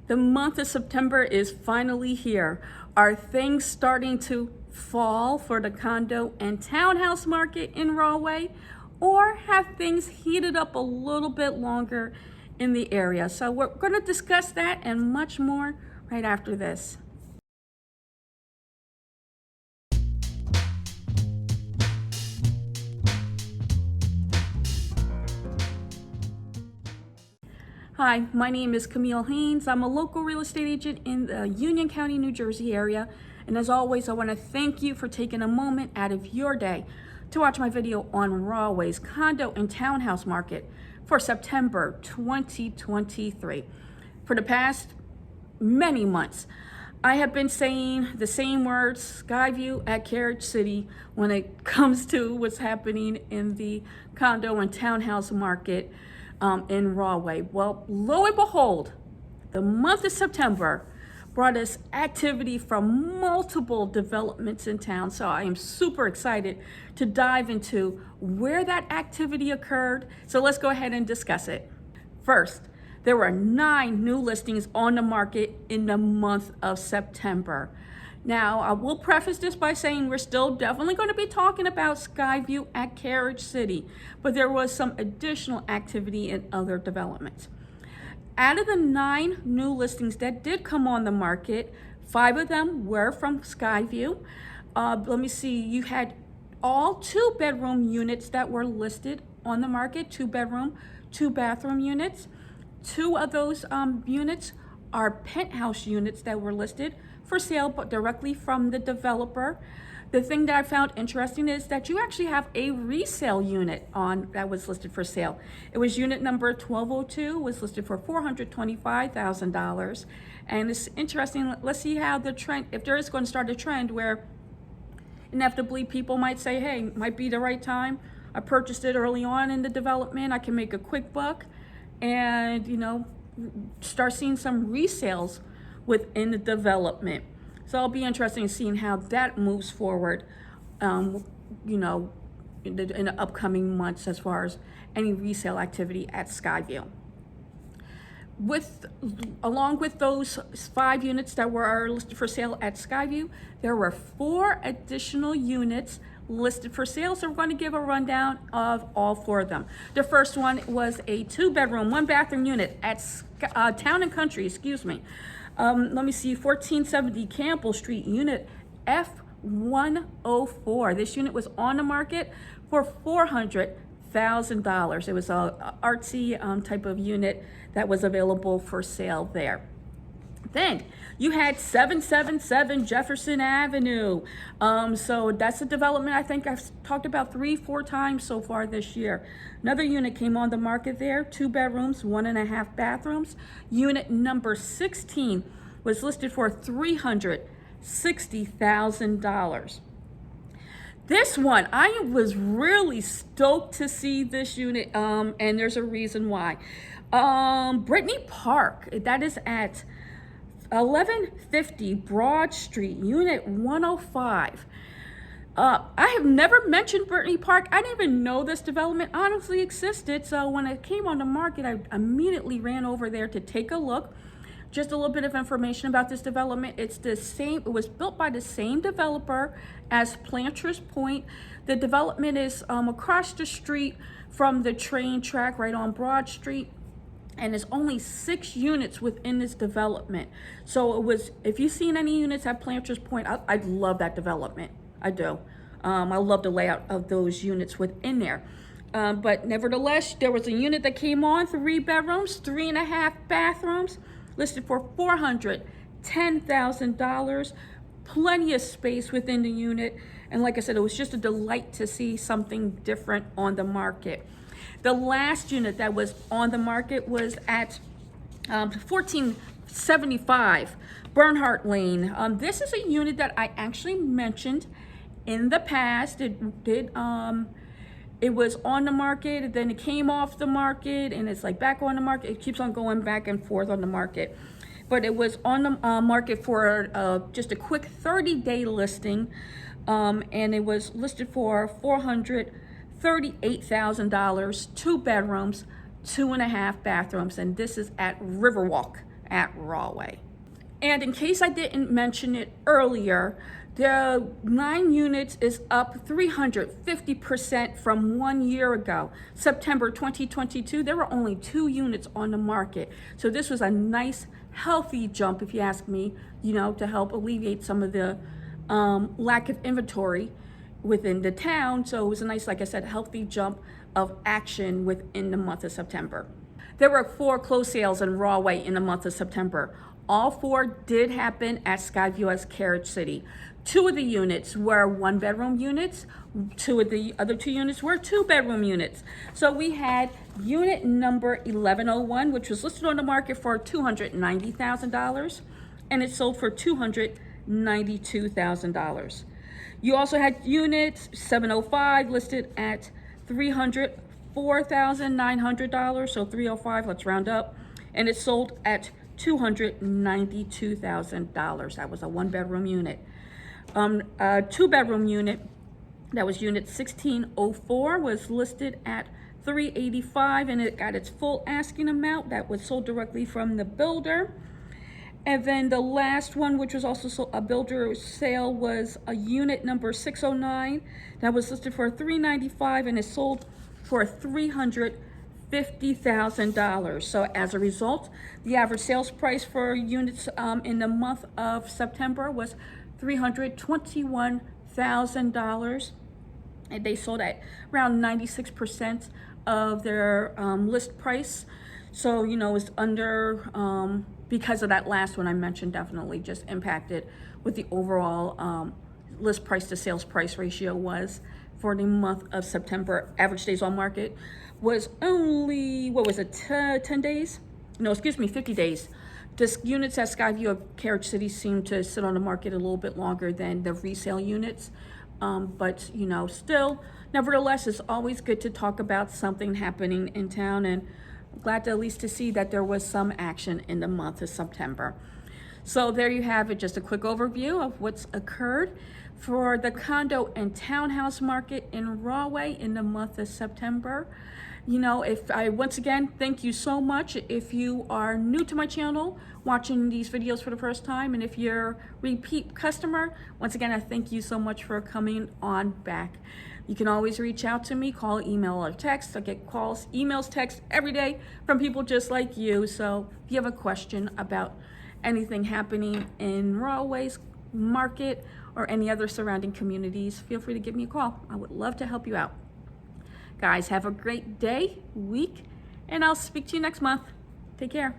The month of September is finally here. Are things starting to fall for the condo and townhouse market in Rahway? Or have things heated up a little bit longer in the area? So we're going to discuss that and much more right after this. Hi, my name is Camille Haynes. I'm a local real estate agent in the Union County, New Jersey area. And as always, I want to thank you for taking a moment out of your day to watch my video on Rahway's condo and townhouse market for September 2023. For the past many months, I have been saying the same words, Skyview at Carriage City, when it comes to what's happening in the condo and townhouse market in Rahway. Well, lo and behold, the month of September brought us activity from multiple developments in town. So I am super excited to dive into where that activity occurred. So let's go ahead and discuss it. First, there were 9 new listings on the market in the month of September. Now, I will preface this by saying we're still definitely going to be talking about Skyview at Carriage City, but there was some additional activity in other developments. Out of the 9 new listings that did come on the market, 5 of them were from Skyview. Let me see, you had all 2-bedroom units that were listed on the market, 2-bedroom, 2-bathroom units. 2 of those units are penthouse units that were listed for sale, but directly from the developer. The thing that I found interesting is that you actually have a resale unit on that was listed for sale. It was unit number 1202, was listed for $425,000. And it's interesting, let's see how the trend, if there is going to start a trend where inevitably people might say, hey, might be the right time. I purchased it early on in the development. I can make a quick buck and, start seeing some resales within the development. So it'll be interesting seeing how that moves forward, in the upcoming months as far as any resale activity at Skyview. Along with those 5 units that were listed for sale at Skyview, there were 4 additional units listed for sale. So we're going to give a rundown of all 4 of them. The first one was a 2-bedroom, 1-bathroom unit at Town and Country, let me see, 1470 Campbell Street, unit F104. This unit was on the market for $400,000. It was a artsy type of unit that was available for sale there. Then you had 777 Jefferson Avenue. So that's a development I think I've talked about 3-4 times so far this year. Another unit came on the market there, 2 bedrooms, 1.5 bathrooms. Unit number 16 was listed for $360,000. This one, I was really stoked to see this unit, and there's a reason why. Brittany Park, that is at 1150 Broad Street, unit 105. I have never mentioned Brittany Park. I didn't even know this development honestly existed. So when it came on the market, I immediately ran over there to take a look. Just a little bit of information about this development. It's the same, it was built by the same developer as Planters Point. The development is across the street from the train track right on Broad Street. And there's only 6 units within this development. So it was, if you've seen any units at Planters Point, I love that development. I do. I love the layout of those units within there. But nevertheless, there was a unit that came on, 3 bedrooms, 3.5 bathrooms, listed for $410,000. Plenty of space within the unit. And like I said, it was just a delight to see something different on the market. The last unit that was on the market was at 1475 Bernhardt Lane. This is a unit that I actually mentioned in the past. It was on the market, then it came off the market, and it's like back on the market. It keeps on going back and forth on the market. But it was on the market for just a quick 30-day listing, and it was listed for $438,000, 2 bedrooms, 2.5 bathrooms, and this is at Riverwalk at Rahway. And in case I didn't mention it earlier, the 9 units is up 350% from 1 year ago. September 2022, there were only 2 units on the market. So this was a nice, healthy jump, if you ask me, to help alleviate some of the lack of inventory within the town. So it was a nice, like I said, healthy jump of action within the month of September. There were 4 closed sales in Rahway in the month of September. All 4 did happen at Skyview as Carriage City. 2 of the units were 1-bedroom units. 2 of the other 2 units were 2-bedroom units. So we had unit number 1101, which was listed on the market for $290,000, and it sold for $292,000. You also had unit 705 listed at $304,900, so 305, let's round up, and it sold at $292,000. That was a 1-bedroom unit. A 2-bedroom unit, that was unit 1604, was listed at $385, and it got its full asking amount. That was sold directly from the builder. And then the last one, which was also a builder sale, was a unit number 609 that was listed for $395, and it sold for $350,000. So as a result, the average sales price for units in the month of September was $321,000, and they sold at around 96% of their list price. So it's under, because of that last one I mentioned, definitely just impacted what the overall list price to sales price ratio was for the month of September. Average days on market was only, 10 days? No, excuse me, 50 days. The units at Skyview of Carriage City seem to sit on the market a little bit longer than the resale units. But, still, nevertheless, it's always good to talk about something happening in town, and I'm glad to at least to see that there was some action in the month of September. So there you have it, just a quick overview of what's occurred for the condo and townhouse market in Rahway in the month of September. Once again, thank you so much. If you are new to my channel, watching these videos for the first time, and if you're a repeat customer, once again, I thank you so much for coming on back. You can always reach out to me, call, email, or text. I get calls, emails, texts every day from people just like you. So if you have a question about anything happening in Rahway's market or any other surrounding communities, feel free to give me a call. I would love to help you out. Guys, have a great day, week, and I'll speak to you next month. Take care.